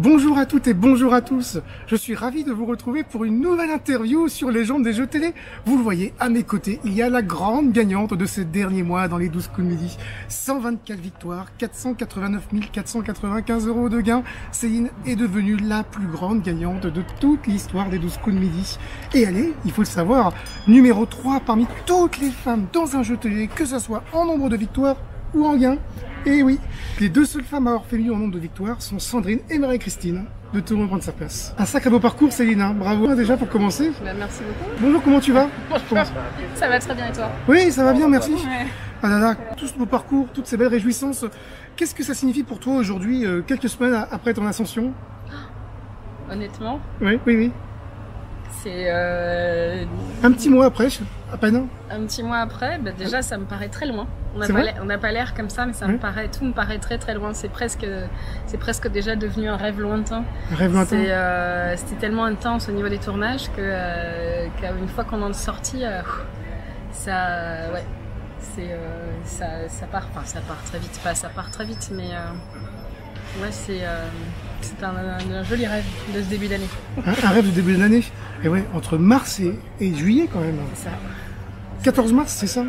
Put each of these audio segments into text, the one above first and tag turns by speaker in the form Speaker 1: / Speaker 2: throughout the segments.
Speaker 1: Bonjour à toutes et bonjour à tous. Je suis ravi de vous retrouver pour une nouvelle interview sur les légendes des jeux télé. Vous le voyez, à mes côtés, il y a la grande gagnante de ces derniers mois dans les 12 coups de midi. 124 victoires, 489 495 € de gains. Céline est devenue la plus grande gagnante de toute l'histoire des 12 coups de midi. Et elle est, il faut le savoir, numéro 3 parmi toutes les femmes dans un jeu télé, que ce soit en nombre de victoires ou en gains. Et oui, les deux seules femmes à avoir fait mieux en nombre de victoires sont Sandrine et Marie-Christine. De tout le monde prendre sa place. Un sacré beau parcours, Céline, hein. Bravo déjà pour commencer.
Speaker 2: Bah, merci beaucoup.
Speaker 1: Bonjour, comment tu vas?
Speaker 2: Bonjour. Ça va très bien et toi?
Speaker 1: Oui, ça va bien, merci.
Speaker 2: Ouais.
Speaker 1: Ah là là, tout ce beau parcours, toutes ces belles réjouissances. Qu'est-ce que ça signifie pour toi aujourd'hui, quelques semaines après ton ascension?
Speaker 2: Honnêtement,
Speaker 1: Oui.
Speaker 2: c'est
Speaker 1: Un petit mois après, à peine.
Speaker 2: un petit mois après. Bah, déjà, ça me paraît très loin.
Speaker 1: C'est vrai
Speaker 2: On n'a pas l'air comme ça, mais ça me paraît, tout me paraît très très loin. C'est presque déjà devenu un rêve lointain.
Speaker 1: Un rêve lointain.
Speaker 2: C'était tellement intense au niveau des tournages qu'une fois qu'on en est sorti, ça part très vite. Pas ça part très vite, mais ouais, c'est un joli rêve de ce début d'année.
Speaker 1: Un rêve de début d'année. Et ouais, entre mars et juillet quand même.
Speaker 2: C'est ça.
Speaker 1: 14 mars, c'est ça?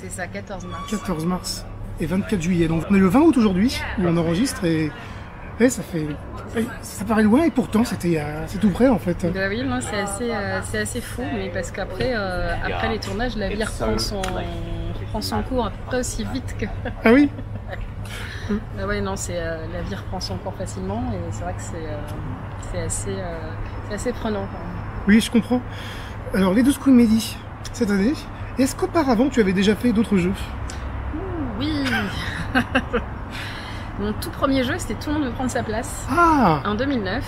Speaker 2: C'est ça, 14 mars.
Speaker 1: 14 mars et 24 juillet. Donc on est le 20 août aujourd'hui, où on enregistre et ça paraît loin et pourtant c'est tout près en fait.
Speaker 2: Bah oui, non, c'est assez fou, mais parce qu'après après les tournages, la vie reprend son cours à peu près aussi vite que...
Speaker 1: Ah oui?
Speaker 2: Ah ouais, non, la vie reprend son cours facilement et c'est vrai que c'est assez prenant quand même.
Speaker 1: Oui, je comprends. Alors les 12 coups de midi cette année, est-ce qu'auparavant tu avais déjà fait d'autres jeux?
Speaker 2: Oui. Mon tout premier jeu, c'était Tout le monde veut prendre sa place.
Speaker 1: Ah!
Speaker 2: En 2009.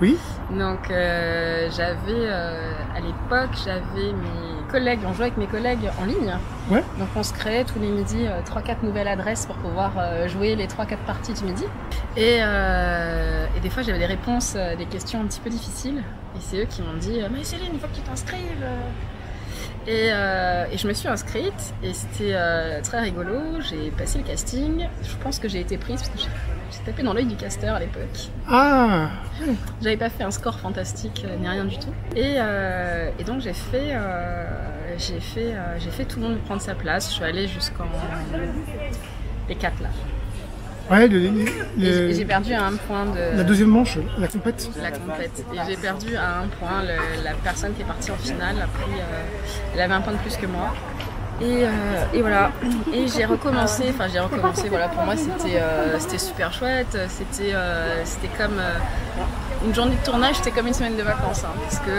Speaker 1: Oui.
Speaker 2: Donc à l'époque, j'avais mes collègues, on jouait avec mes collègues en ligne.
Speaker 1: Ouais.
Speaker 2: Donc on se créait tous les midis 3-4 nouvelles adresses pour pouvoir jouer les 3-4 parties du midi. Et des fois j'avais des réponses à des questions un petit peu difficiles. Et c'est eux qui m'ont dit « Mais Céline, il faut que tu t'inscrives !» Et je me suis inscrite et c'était très rigolo. J'ai passé le casting. Je pense que j'ai été prise parce que j'ai tapé dans l'œil du casteur à l'époque.
Speaker 1: Ah!
Speaker 2: J'avais pas fait un score fantastique ni rien du tout. Et donc j'ai fait Tout le monde prendre sa place. Je suis allée jusqu'en les 4 là.
Speaker 1: Ouais,
Speaker 2: Et j'ai perdu à un point de...
Speaker 1: La deuxième manche, la compète.
Speaker 2: La compète. Et j'ai perdu à un point. La personne qui est partie en finale a pris... elle avait un point de plus que moi. Et voilà. Et j'ai recommencé. Voilà, pour moi c'était super chouette. C'était comme... une journée de tournage, c'était comme une semaine de vacances. Hein, parce que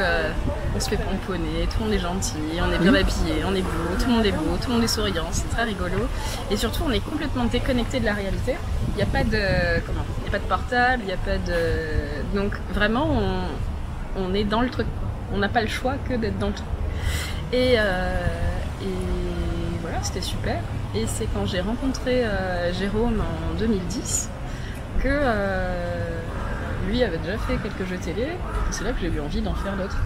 Speaker 2: on se fait pomponner, tout le monde est gentil, on est bien habillé, on est beau, tout le monde est beau, tout le monde est souriant, c'est très rigolo. Et surtout, on est complètement déconnecté de la réalité. Il n'y a pas de portable, il n'y a pas de... Donc vraiment, on est dans le truc. On n'a pas le choix que d'être dans le truc. Et voilà, c'était super. Et c'est quand j'ai rencontré Jérôme en 2010 que lui avait déjà fait quelques jeux télé. C'est là que j'ai eu envie d'en faire d'autres.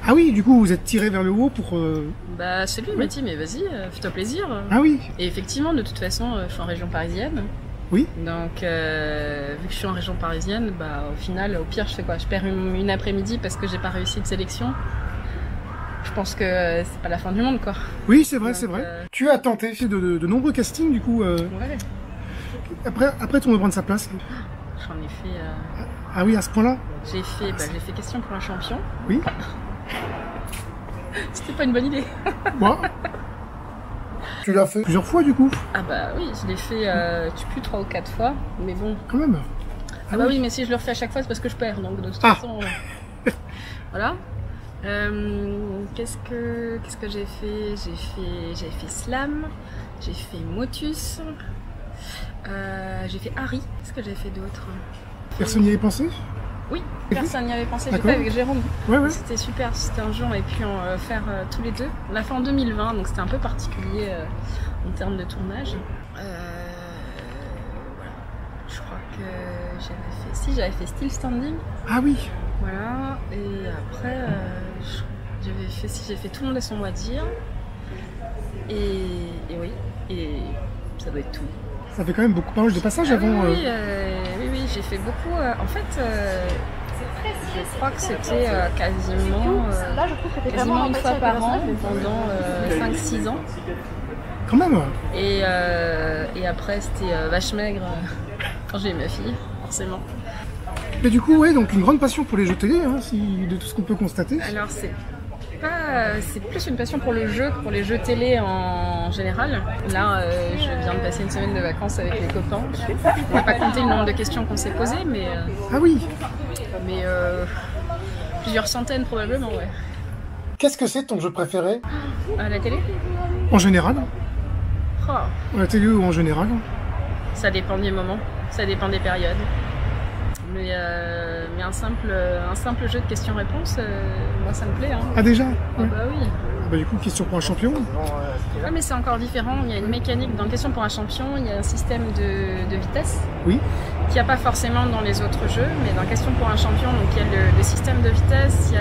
Speaker 1: Ah oui, du coup vous êtes tiré vers le haut pour...
Speaker 2: Bah c'est lui, il m'a dit mais vas-y, fais-toi plaisir.
Speaker 1: Ah oui.
Speaker 2: Et effectivement, de toute façon, je suis en région parisienne.
Speaker 1: Oui.
Speaker 2: Donc vu que je suis en région parisienne, bah au final, au pire je fais quoi? Je perds une après-midi parce que j'ai pas réussi de sélection. Je pense que c'est pas la fin du monde quoi.
Speaker 1: Oui, c'est vrai, c'est vrai. Tu as tenté de nombreux castings du coup.
Speaker 2: Ouais.
Speaker 1: Après tout le monde prendre sa place.
Speaker 2: J'en ai fait...
Speaker 1: Ah oui, à ce point-là?
Speaker 2: J'ai fait Question pour un champion.
Speaker 1: Oui.
Speaker 2: C'était pas une bonne idée.
Speaker 1: Moi. Tu l'as fait plusieurs fois du coup?
Speaker 2: Ah bah oui, je l'ai fait plus 3 ou 4 fois, mais bon.
Speaker 1: Quand même.
Speaker 2: Ah bah oui, mais si je le refais à chaque fois, c'est parce que je perds, donc de toute façon... Voilà. Qu'est-ce que j'ai fait? J'ai fait Slam, j'ai fait Motus, j'ai fait Harry. Qu'est-ce que j'ai fait d'autre?
Speaker 1: Personne n'y avait pensé?
Speaker 2: Oui, personne n'y avait pensé. J'ai fait avec Jérôme.
Speaker 1: Ouais.
Speaker 2: C'était super, c'était un jour et puis on faire tous les deux. On l'a fait en 2020, donc c'était un peu particulier en termes de tournage. Voilà. Je crois que j'avais fait Still Standing.
Speaker 1: Ah oui.
Speaker 2: Voilà, et après j'ai fait Tout le monde a son mot à dire. Et oui, et ça doit être tout.
Speaker 1: Ça fait quand même beaucoup de passages avant.
Speaker 2: Oui, J'ai fait beaucoup. En fait, je crois que c'était quasiment une fois par an pendant 5-6 ans.
Speaker 1: Quand même.
Speaker 2: Et après, c'était vache maigre quand j'ai eu ma fille, forcément.
Speaker 1: Mais du coup, ouais, donc une grande passion pour les jeux télé, hein, de tout ce qu'on peut constater.
Speaker 2: Alors, c'est plus une passion pour le jeu que pour les jeux télé en général. Là, je viens de passer une semaine de vacances avec les copains. On va pas compter le nombre de questions qu'on s'est posées, mais
Speaker 1: Ah oui.
Speaker 2: Plusieurs centaines probablement, ouais.
Speaker 1: Qu'est-ce que c'est ton jeu préféré?
Speaker 2: À la télé?
Speaker 1: En général?
Speaker 2: Oh,
Speaker 1: À la télé ou en général?
Speaker 2: ça dépend des moments, ça dépend des périodes. Mais un simple jeu de questions-réponses, moi ça me plaît. Hein.
Speaker 1: Ah déjà?
Speaker 2: Ah
Speaker 1: Ouais.
Speaker 2: bah oui.
Speaker 1: Bah du coup, question pour un champion.
Speaker 2: Ouais, mais c'est encore différent. Il y a une mécanique dans Question pour un champion, il y a un système de vitesse
Speaker 1: Oui.
Speaker 2: qu'il n'y a pas forcément dans les autres jeux. Mais dans Question pour un champion, donc il y a le système de vitesse, il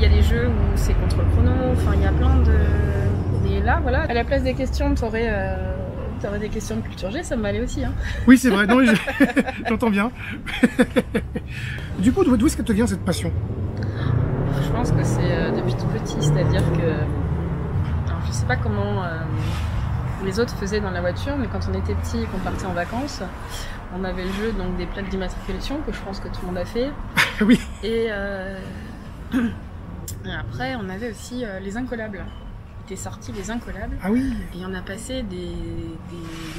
Speaker 2: y a des jeux où c'est contre le chrono, enfin il y a plein de... Et là, voilà, à la place des questions, t'aurais des questions de culture G, ça me valait aussi. Hein.
Speaker 1: Oui, c'est vrai, non, j'entends bien. Du coup, d'où est-ce que te vient cette passion?
Speaker 2: Je pense que c'est depuis tout petit, c'est-à-dire que... Alors, je sais pas comment les autres faisaient dans la voiture, mais quand on était petit et qu'on partait en vacances, on avait le jeu donc, des plaques d'immatriculation, que je pense que tout le monde a fait.
Speaker 1: Oui.
Speaker 2: Et après, on avait aussi les incollables. Étaient sortis les incollables.
Speaker 1: Ah oui.
Speaker 2: Et on a passé des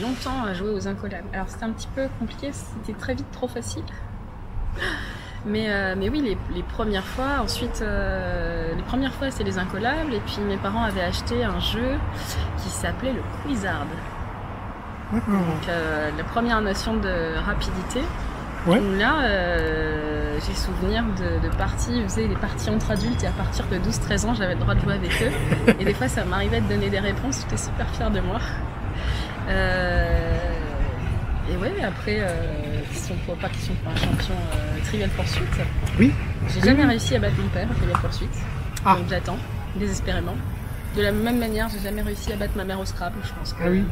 Speaker 2: longtemps à jouer aux incollables. Alors c'était un petit peu compliqué, c'était très vite trop facile. Mais oui, les premières fois, ensuite, les premières fois c'est les incollables. Et puis mes parents avaient acheté un jeu qui s'appelait le Quizard.
Speaker 1: D'accord.
Speaker 2: Donc la première notion de rapidité.
Speaker 1: Ouais.
Speaker 2: Où là, j'ai souvenir de parties, je faisais des parties entre adultes et à partir de 12-13 ans, j'avais le droit de jouer avec eux. Et des fois, ça m'arrivait de donner des réponses, j'étais super fière de moi. Et ouais, après, question pour un champion Trivial Pursuit.
Speaker 1: Oui.
Speaker 2: J'ai jamais réussi à battre mon père à Trivial Pursuit.
Speaker 1: Ah.
Speaker 2: Donc j'attends, désespérément. De la même manière, j'ai jamais réussi à battre ma mère au Scrabble.
Speaker 1: Ah oui.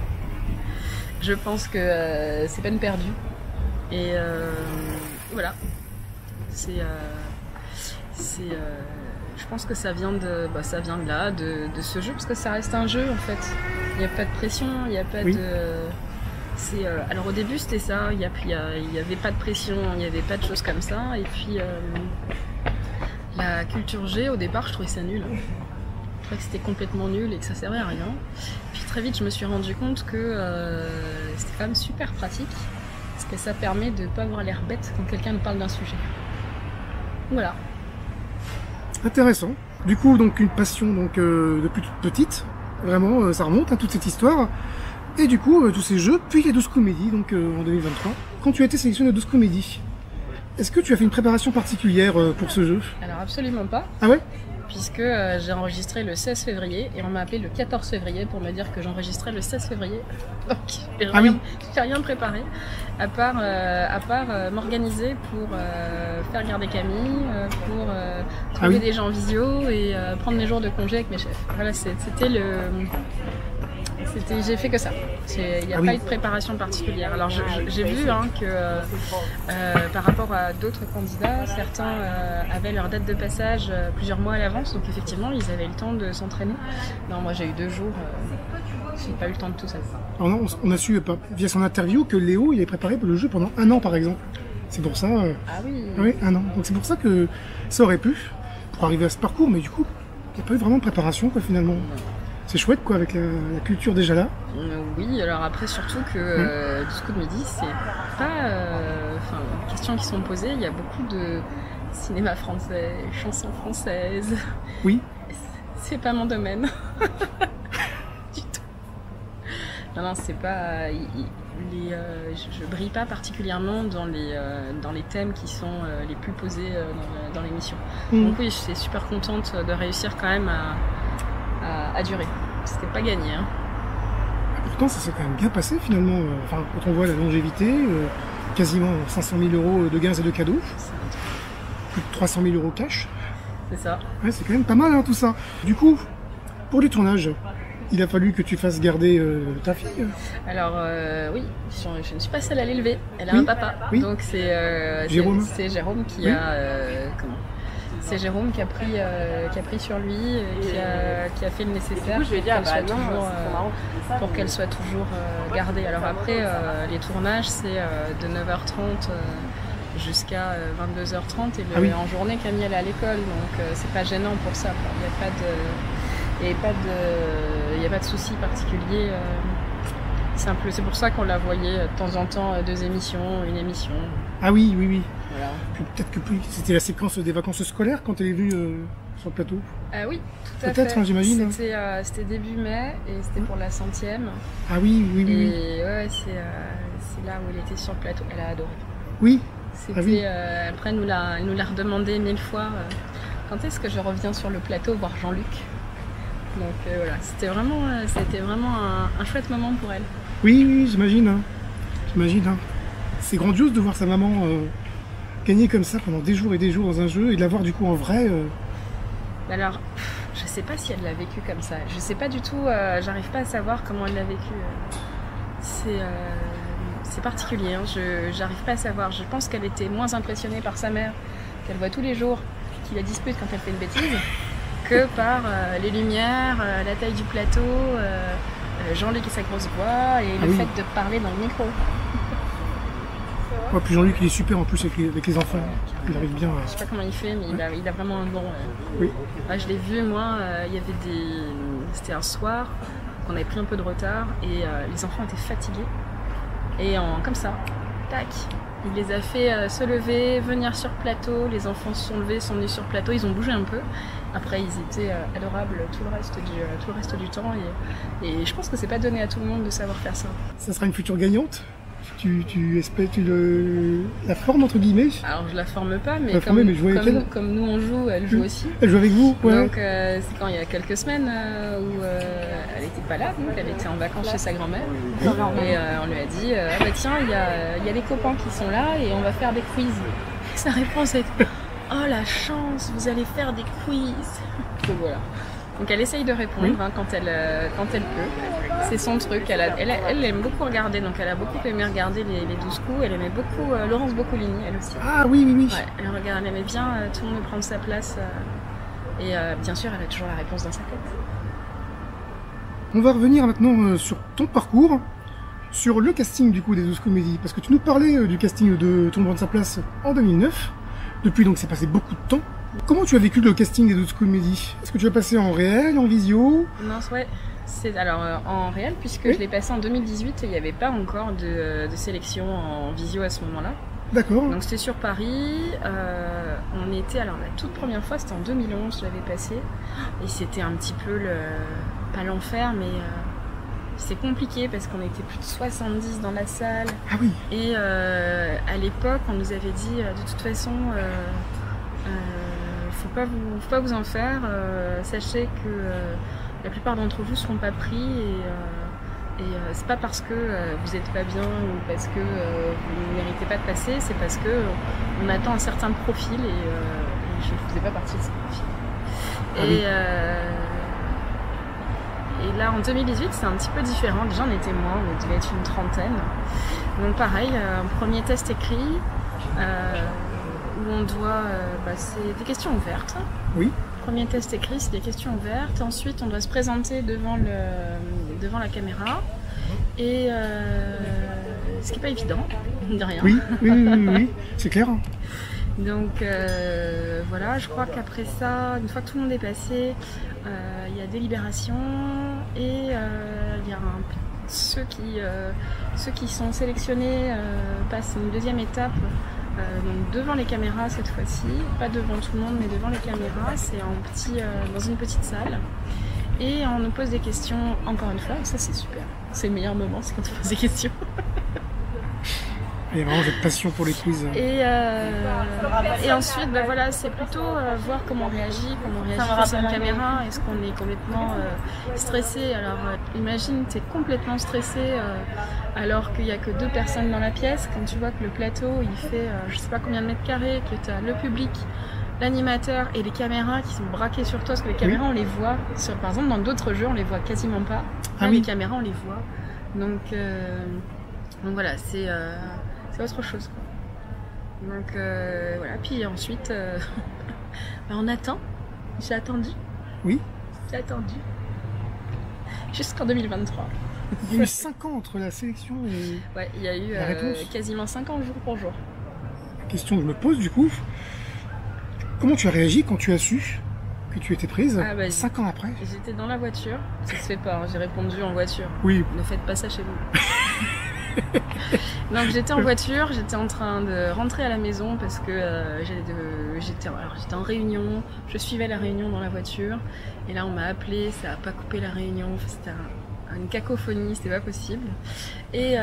Speaker 2: Je pense que c'est peine perdue. Et voilà, je pense que ça vient de là, de ce jeu, parce que ça reste un jeu en fait. Il n'y a pas de pression, il n'y a pas de... alors au début c'était ça, il n'y avait pas de pression, il n'y avait pas de choses comme ça. Et puis la culture G, au départ je trouvais ça nul. Je trouvais que c'était complètement nul et que ça servait à rien. Puis très vite je me suis rendu compte que c'était quand même super pratique. Parce que ça permet de ne pas avoir l'air bête quand quelqu'un nous parle d'un sujet. Voilà.
Speaker 1: Intéressant. Du coup, donc une passion donc depuis toute petite. Vraiment, ça remonte à toute cette histoire. Et du coup, tous ces jeux, puis les 12 comédies, donc en 2023. Quand tu as été sélectionné aux 12 comédies, est-ce que tu as fait une préparation particulière pour ce jeu?
Speaker 2: Alors absolument pas.
Speaker 1: Ah ouais?
Speaker 2: Puisque j'ai enregistré le 16 février et on m'a appelé le 14 février pour me dire que j'enregistrais le 16 février. Donc j'ai rien préparé à part m'organiser pour faire garder Camille, pour trouver des gens en visio et prendre mes jours de congé avec mes chefs. Voilà, j'ai fait que ça. Il n'y a pas eu de préparation particulière. Alors j'ai vu que par rapport à d'autres candidats, certains avaient leur date de passage plusieurs mois à l'avance, donc effectivement ils avaient le temps de s'entraîner. Non, moi j'ai eu 2 jours, j'ai pas eu le temps de tout ça.
Speaker 1: Alors non, on a su via son interview que Léo il est préparé pour le jeu pendant 1 an par exemple. C'est pour ça.
Speaker 2: Ah oui.
Speaker 1: Oui, 1 an. Donc c'est pour ça que ça aurait pu pour arriver à ce parcours, mais du coup il n'y a pas eu vraiment de préparation quoi finalement. C'est chouette quoi avec la culture déjà là.
Speaker 2: Oui, alors après surtout que du coup de midi c'est pas les questions qui sont posées, il y a beaucoup de cinéma français, chansons françaises.
Speaker 1: Oui.
Speaker 2: C'est pas mon domaine. Du tout. Non, c'est pas... je brille pas particulièrement dans les thèmes qui sont les plus posés dans l'émission. Donc oui, je suis super contente de réussir quand même à durer. C'était pas gagné. Hein.
Speaker 1: Pourtant, ça s'est quand même bien passé finalement. Enfin, quand on voit la longévité, quasiment 500 000 € de gains et de cadeaux, plus de 300 000 € cash.
Speaker 2: C'est ça.
Speaker 1: Ouais, c'est quand même pas mal tout ça. Du coup, pour les tournages, il a fallu que tu fasses garder ta fille.
Speaker 2: Alors oui, je ne suis pas seule à l'élever. Elle a
Speaker 1: Oui,
Speaker 2: un papa.
Speaker 1: oui.
Speaker 2: Donc c'est
Speaker 1: Jérôme.
Speaker 2: c'est Jérôme qui
Speaker 1: Oui.
Speaker 2: a c'est Jérôme qui a pris sur lui, qui a fait le nécessaire pour qu'elle soit toujours gardée. Alors après, les tournages, c'est de 9h30 jusqu'à 22h30 et
Speaker 1: Ah oui.
Speaker 2: en journée, Camille elle est à l'école, donc c'est pas gênant pour ça. Il n'y a pas de souci particulier. Simple. C'est pour ça qu'on la voyait de temps en temps, 2 émissions, 1 émission.
Speaker 1: Ah oui, oui, oui.
Speaker 2: Voilà.
Speaker 1: Puis peut-être que c'était la séquence des vacances scolaires quand elle est venue sur le plateau.
Speaker 2: Oui, tout à fait.
Speaker 1: Peut-être, hein, j'imagine.
Speaker 2: C'était début mai et c'était pour la 100e.
Speaker 1: Ah oui, oui, oui. Oui.
Speaker 2: Et ouais, c'est là où elle était sur le plateau. Elle a adoré.
Speaker 1: Oui.
Speaker 2: C'était,
Speaker 1: oui.
Speaker 2: Après, elle nous l'a redemandé 1000 fois. Quand est-ce que je reviens sur le plateau voir Jean-Luc? Donc voilà, c'était vraiment un chouette moment pour elle.
Speaker 1: Oui, oui, j'imagine. Hein. J'imagine. Hein. C'est grandiose de voir sa maman gagner comme ça pendant des jours et des jours dans un jeu et de la voir du coup en vrai.
Speaker 2: Alors, je sais pas si elle l'a vécu comme ça. Je sais pas du tout, j'arrive pas à savoir comment elle l'a vécu. C'est particulier, hein. J'arrive pas à savoir. Je pense qu'elle était moins impressionnée par sa mère, qu'elle voit tous les jours, qui la dispute quand elle fait une bêtise, que par les lumières, la taille du plateau, Jean-Luc et sa grosse voix, et le fait de parler dans le micro.
Speaker 1: Ouais, puis Jean-Luc il est super en plus avec les enfants. Il arrive bien.
Speaker 2: Je sais pas comment il fait, mais il a vraiment un don.
Speaker 1: Oui.
Speaker 2: Je l'ai vu, moi, il y avait c'était un soir qu'on avait pris un peu de retard et les enfants étaient fatigués. Et comme ça, tac, il les a fait se lever, venir sur plateau. Les enfants se sont levés, sont venus sur plateau, ils ont bougé un peu. Après, ils étaient adorables tout le reste du temps. Et je pense que c'est pas donné à tout le monde de savoir faire ça.
Speaker 1: Ça sera une future gagnante. Tu espères la formes entre guillemets?
Speaker 2: Alors je la forme pas, mais comme nous on joue, elle joue aussi.
Speaker 1: Elle joue avec vous, ouais.
Speaker 2: Donc c'est quand il y a quelques semaines où elle n'était pas là, donc elle était en vacances chez sa grand-mère. Et on lui a dit ah bah tiens, il y a les copains qui sont là et on va faire des quiz. Et sa réponse est oh la chance, vous allez faire des quiz. Donc voilà. Donc elle essaye de répondre quand elle peut. C'est son truc. Elle aime beaucoup regarder, donc elle a beaucoup aimé regarder les 12 coups. Elle aimait beaucoup Laurence Boccolini, elle aussi.
Speaker 1: Ah oui, oui, oui.
Speaker 2: Ouais, elle aimait bien tout le monde prendre sa place. Et bien sûr, elle a toujours la réponse dans sa tête.
Speaker 1: On va revenir maintenant sur ton parcours, sur le casting du coup des 12 comédies. Parce que tu nous parlais du casting de Tout le monde prend sa place en 2009. Depuis donc c'est passé beaucoup de temps. Comment tu as vécu le casting des 12 comédies? Est-ce que tu as passé en réel, en visio?
Speaker 2: Non, ouais. Alors en réel, puisque je l'ai passé en 2018, il n'y avait pas encore de sélection en visio à ce moment-là.
Speaker 1: D'accord.
Speaker 2: Donc c'était sur Paris. On était, alors la toute première fois, c'était en 2011, je l'avais passé. Et c'était un petit peu pas l'enfer, mais c'est compliqué parce qu'on était plus de 70 dans la salle.
Speaker 1: Ah oui.
Speaker 2: Et à l'époque, on nous avait dit de toute façon. Faut pas vous en faire. Sachez que la plupart d'entre vous seront pas pris et c'est pas parce que vous êtes pas bien ou parce que vous ne méritez pas de passer, c'est parce que on attend un certain profil et je ne faisais pas partie de ce profil. Et là en 2018 c'est un petit peu différent. Déjà on était moins, on devait être une trentaine. Donc pareil, un premier test écrit. Où on doit, c'est des questions ouvertes.
Speaker 1: Oui.
Speaker 2: Premier test écrit, c'est des questions ouvertes. Ensuite, on doit se présenter devant la caméra. Et ce qui n'est pas évident, de rien.
Speaker 1: Oui, oui, oui, oui, oui. C'est clair.
Speaker 2: Donc voilà, je crois qu'après ça, une fois que tout le monde est passé, il y a délibération et il y a ceux qui sont sélectionnés passent une deuxième étape. Donc devant les caméras cette fois-ci, pas devant tout le monde mais devant les caméras, c'est dans une petite salle et on nous pose des questions encore une fois, ça c'est super, c'est le meilleur moment, c'est quand on pose des questions.
Speaker 1: Il y a vraiment cette passion pour les quiz.
Speaker 2: Et ensuite, voilà, c'est plutôt voir comment on réagit face à une caméra. Est-ce qu'on est complètement stressé? Alors imagine, tu es complètement stressé alors qu'il n'y a que 2 personnes dans la pièce. Quand tu vois que le plateau, il fait je sais pas combien de mètres carrés, que tu as le public l'animateur et les caméras qui sont braquées sur toi, parce que les caméras on les voit, par exemple dans d'autres jeux on les voit quasiment pas. Là, les caméras on les voit. Donc voilà, c'est autre chose, quoi. Donc voilà, puis ensuite on attend. J'ai attendu.
Speaker 1: Oui.
Speaker 2: J'ai attendu. Jusqu'en 2023.
Speaker 1: Il y a eu 5 ans entre la sélection et
Speaker 2: ouais, il y a eu quasiment 5 ans jour pour jour.
Speaker 1: La question que je me pose du coup, comment tu as réagi quand tu as su que tu étais prise 5 ans après?
Speaker 2: J'étais dans la voiture, ça se fait pas, hein. J'ai répondu en voiture.
Speaker 1: Oui.
Speaker 2: Ne faites pas ça chez vous. Donc j'étais en voiture, j'étais en train de rentrer à la maison parce que j'étais en réunion, je suivais la réunion dans la voiture et là on m'a appelé, ça a pas coupé la réunion, c'était une cacophonie, c'était pas possible. Et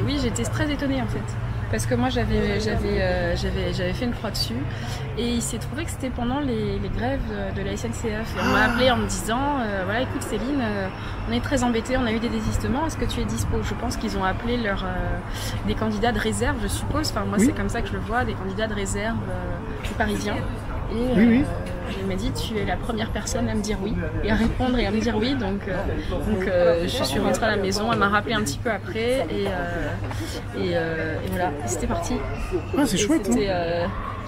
Speaker 2: oui, j'étais très étonnée en fait. Parce que moi j'avais fait une croix dessus et il s'est trouvé que c'était pendant les grèves de la SNCF. Et on m'a appelé en me disant voilà, écoute Céline, on est très embêtés, on a eu des désistements, est-ce que tu es dispo? Je pense qu'ils ont appelé des candidats de réserve, je suppose, enfin moi c'est comme ça que je le vois, des candidats de réserve parisiens. Et il m'a dit tu es la première personne à me dire oui et à répondre et à me dire oui, donc je suis rentrée à la maison, elle m'a rappelé un petit peu après et voilà, c'était parti.
Speaker 1: Ah, c'est chouette,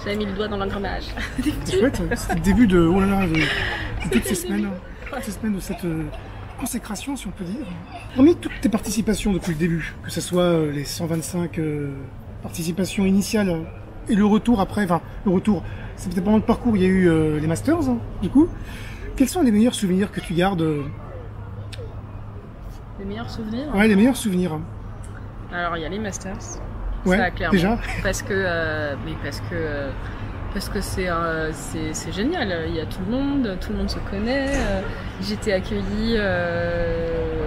Speaker 2: j'avais mis le doigt dans l'engrenage.
Speaker 1: C'est chouette, c'était le début de toutes ces semaines, de cette consécration, si on peut dire. Parmi toutes tes participations depuis le début, que ce soit les 125 participations initiales et le retour après, enfin le retour, c'est peut-être pendant le parcours, il y a eu les Masters, du coup. Quels sont les meilleurs souvenirs que tu gardes?
Speaker 2: Les meilleurs souvenirs?
Speaker 1: Ouais, les meilleurs souvenirs.
Speaker 2: Alors il y a les Masters,
Speaker 1: ouais,
Speaker 2: ça clairement.
Speaker 1: Déjà.
Speaker 2: Parce que c'est génial, il y a tout le monde se connaît. J'étais accueillie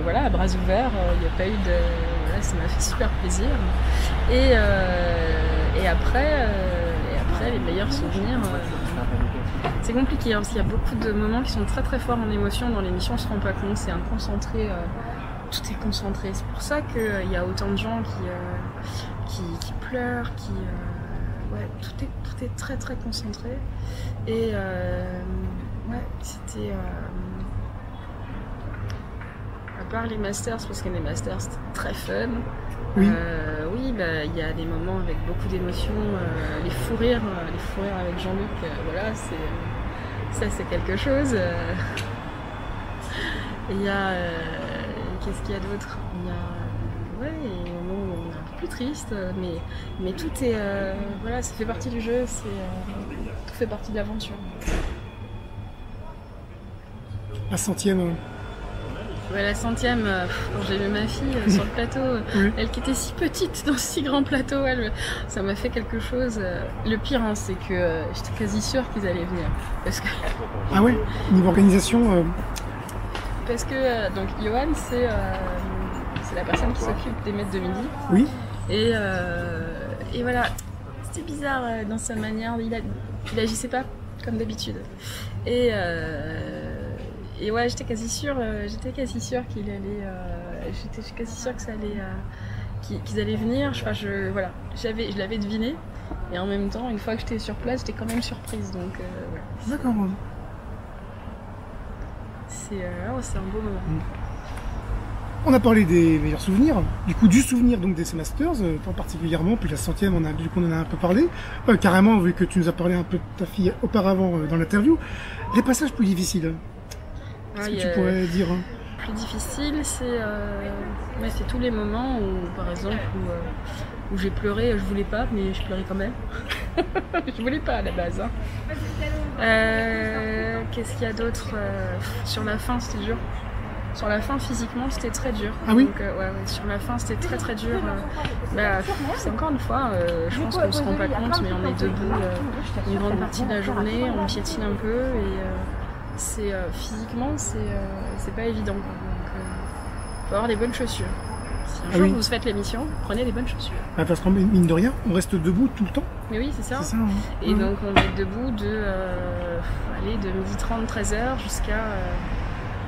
Speaker 2: voilà, à bras ouverts, il n'y a pas eu de... Voilà, ça m'a fait super plaisir. Et après, les meilleurs souvenirs, c'est compliqué, parce qu'il y a beaucoup de moments qui sont très très forts en émotion dans l'émission, on se rend pas compte, c'est un concentré, tout est concentré. C'est pour ça qu'il y a autant de gens qui pleurent, ouais, tout est très très concentré. Et ouais, c'était... à part les Masters, parce que les Masters c'était très fun.
Speaker 1: Oui,
Speaker 2: oui, il y a des moments avec beaucoup d'émotions, les fous rires avec Jean-Luc, voilà, ça c'est quelque chose. Il y a, qu'est-ce qu'il y a d'autre? Il y a, ouais, des moments où on est un peu plus triste, mais tout est, voilà, ça fait partie du jeu, tout fait partie de l'aventure.
Speaker 1: la 100e.
Speaker 2: Ouais, la 100e, quand j'ai vu ma fille sur le plateau, elle qui était si petite dans ce si grand plateau, ça m'a fait quelque chose. Le pire, c'est que j'étais quasi sûre qu'ils allaient venir. Parce que...
Speaker 1: Ah ouais, niveau organisation
Speaker 2: Parce que donc Johan, c'est la personne qui s'occupe des maîtres de midi.
Speaker 1: Oui.
Speaker 2: Et voilà, c'était bizarre dans sa manière, il agissait pas comme d'habitude. Et ouais, j'étais quasi sûre qu'il allait, j'étais quasi sûre que ça allait, qu'ils allaient venir. Enfin, voilà, je l'avais deviné. Et en même temps, une fois que j'étais sur place, j'étais quand même surprise. Donc, voilà.
Speaker 1: D'accord.
Speaker 2: C'est un beau moment.
Speaker 1: On a parlé des meilleurs souvenirs, du coup du souvenir donc des Masters, pas particulièrement, puis la 100e, on en a un peu parlé, carrément, vu que tu nous as parlé un peu de ta fille auparavant dans l'interview. Les passages plus difficiles. Qu'est-ce que tu pourrais dire?
Speaker 2: Plus difficile, c'est tous les moments où, par exemple, où j'ai pleuré, je voulais pas, mais je pleurais quand même. Je voulais pas à la base. Qu'est-ce qu'il y a d'autre? Sur la fin, c'était dur. Sur la fin, physiquement, c'était très dur.
Speaker 1: Ah oui?
Speaker 2: Donc, ouais, sur la fin, c'était très très dur. C'est encore une fois, je pense qu'on se rend pas compte, mais on est debout une grande partie de la journée, on piétine un peu et physiquement, c'est pas évident. Donc, faut avoir des bonnes chaussures. Si un jour vous faites l'émission, prenez des bonnes chaussures.
Speaker 1: Parce qu'en mine de rien, on reste debout tout le temps.
Speaker 2: Mais oui, c'est ça.
Speaker 1: C'est ça,
Speaker 2: Et donc, on va être debout de 12h30, 13h jusqu'à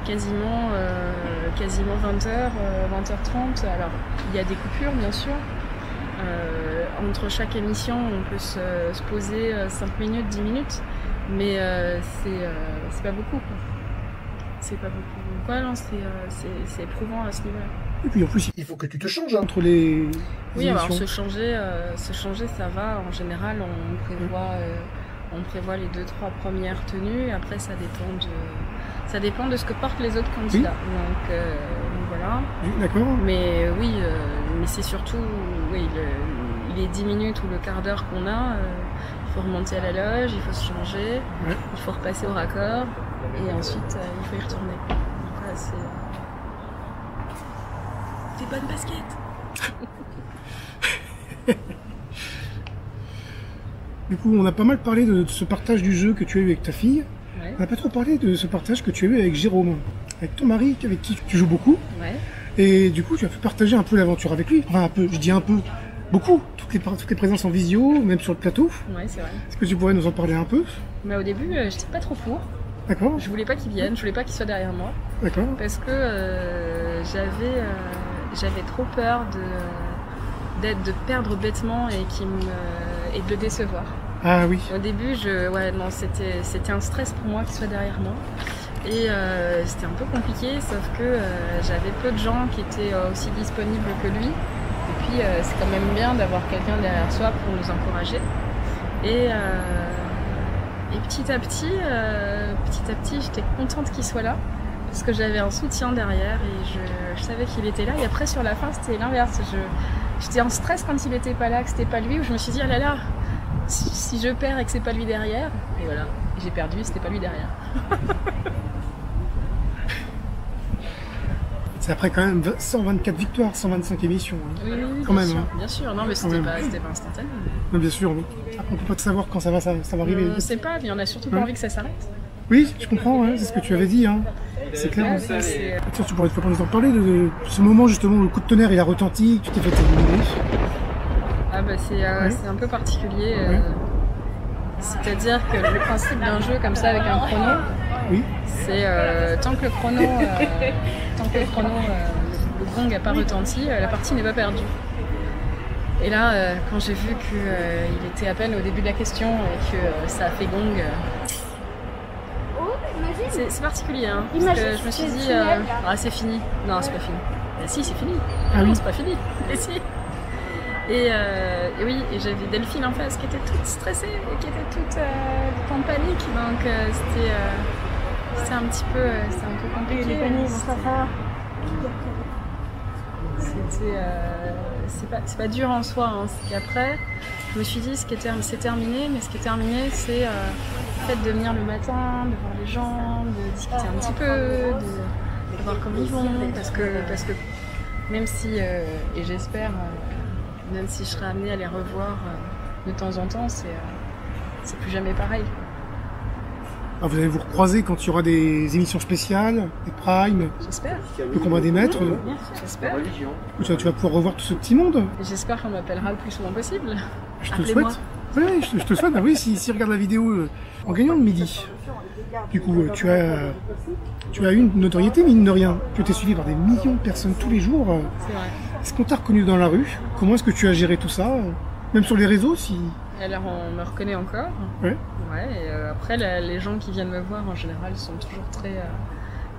Speaker 2: quasiment 20h, 20h30. Alors, il y a des coupures, bien sûr. entre chaque émission, on peut se poser 5 minutes, 10 minutes, mais c'est pas beaucoup, quoi. C'est pas beaucoup. Ouais, non, c'est éprouvant à ce niveau-là.
Speaker 1: Et puis en plus, il faut que tu te changes entre les
Speaker 2: Oui, alors
Speaker 1: émissions.
Speaker 2: se changer, ça va. En général, on prévoit les 2-3 premières tenues, et après ça dépend de ce que portent les autres candidats. Oui. Donc voilà.
Speaker 1: D'accord.
Speaker 2: Mais oui, mais c'est surtout les 10 minutes ou le quart d'heure qu'on a, il faut remonter à la loge, il faut se changer, il faut repasser au raccord, et ensuite il faut y retourner. Donc voilà, c'est des bonnes baskets.
Speaker 1: Du coup, on a pas mal parlé de ce partage du jeu que tu as eu avec ta fille.
Speaker 2: Ouais.
Speaker 1: On n'a pas trop parlé de ce partage que tu as eu avec Jérôme, avec ton mari, avec qui tu joues beaucoup.
Speaker 2: Ouais.
Speaker 1: Et du coup, tu as fait partager un peu l'aventure avec lui. Enfin, un peu, je dis un peu, beaucoup. Toutes les présences en visio, même sur le plateau.
Speaker 2: Ouais, c'est vrai.
Speaker 1: Est-ce que tu pourrais nous en parler un peu?
Speaker 2: Mais au début, j'étais pas trop pour.
Speaker 1: D'accord.
Speaker 2: Je voulais pas qu'il vienne, je voulais pas qu'il soit derrière moi.
Speaker 1: D'accord.
Speaker 2: Parce que j'avais trop peur de perdre bêtement et de le décevoir.
Speaker 1: Ah oui.
Speaker 2: Au début, c'était un stress pour moi qu'il soit derrière moi. Et c'était un peu compliqué, sauf que j'avais peu de gens qui étaient aussi disponibles que lui. Et puis c'est quand même bien d'avoir quelqu'un derrière soi pour nous encourager. Et petit à petit, j'étais contente qu'il soit là. Parce que j'avais un soutien derrière et je savais qu'il était là. Et après, sur la fin, c'était l'inverse. J'étais en stress quand il n'était pas là, que c'était pas lui, où je me suis dit, ah là là, si je perds et que c'est pas lui derrière, et voilà, j'ai perdu et c'était pas lui derrière.
Speaker 1: C'est après quand même 124 victoires, 125 émissions. Hein.
Speaker 2: Oui,
Speaker 1: quand
Speaker 2: bien
Speaker 1: même.
Speaker 2: sûr,
Speaker 1: Hein.
Speaker 2: bien sûr. Non, mais c'était pas instantané.
Speaker 1: Non, bien sûr, oui. Après, on peut pas te savoir quand ça va arriver.
Speaker 2: On ne sait pas, mais on a surtout pas envie que ça s'arrête.
Speaker 1: Oui, je comprends, hein, c'est ce que tu avais dit. Hein. C'est clair. Tiens, tu pourrais nous en parler de ce moment justement où le coup de tonnerre il a retenti, tu t'es fait éliminer.
Speaker 2: Ah bah c'est un peu particulier. C'est-à-dire que le principe d'un jeu comme ça avec un chrono, c'est tant que le chrono, le gong n'a pas retenti, la partie n'est pas perdue. Et là, quand j'ai vu qu'il était à peine au début de la question et que ça a fait gong, c'est particulier, hein, parce que je me suis dit, c'est fini. Non, c'est pas fini. Bah si, c'est fini.
Speaker 1: Ah
Speaker 2: non, c'est pas fini. Mais si. Et oui, et j'avais Delphine en face qui était toute stressée et qui était toute en panique, donc c'était un petit peu, compliqué. C'est pas dur en soi, hein. C'est qu'après, je me suis dit c'est terminé, mais ce qui est terminé, c'est le fait de venir le matin, de voir les gens, de discuter un petit peu, de voir comment ils vont, parce que même si, et j'espère, même si je serai amenée à les revoir de temps en temps, c'est plus jamais pareil.
Speaker 1: Ah, vous allez vous recroiser quand il y aura des émissions spéciales, des primes,
Speaker 2: j'espère.
Speaker 1: Le combat des maîtres.
Speaker 2: J'espère.
Speaker 1: Tu vas pouvoir revoir tout ce petit monde.
Speaker 2: Et j'espère qu'on m'appellera le plus souvent possible.
Speaker 1: Je te le souhaite. Oui, je te le souhaite. Ah oui, si regarde la vidéo en gagnant le midi. Du coup, tu as eu une notoriété, mine de rien. Tu es suivi par des millions de personnes tous les jours.
Speaker 2: C'est vrai.
Speaker 1: Est-ce qu'on t'a reconnu dans la rue? Comment est-ce que tu as géré tout ça? Même sur les réseaux, si...
Speaker 2: Alors, on me reconnaît encore.
Speaker 1: Ouais.
Speaker 2: Ouais, et après, les gens qui viennent me voir, en général, sont toujours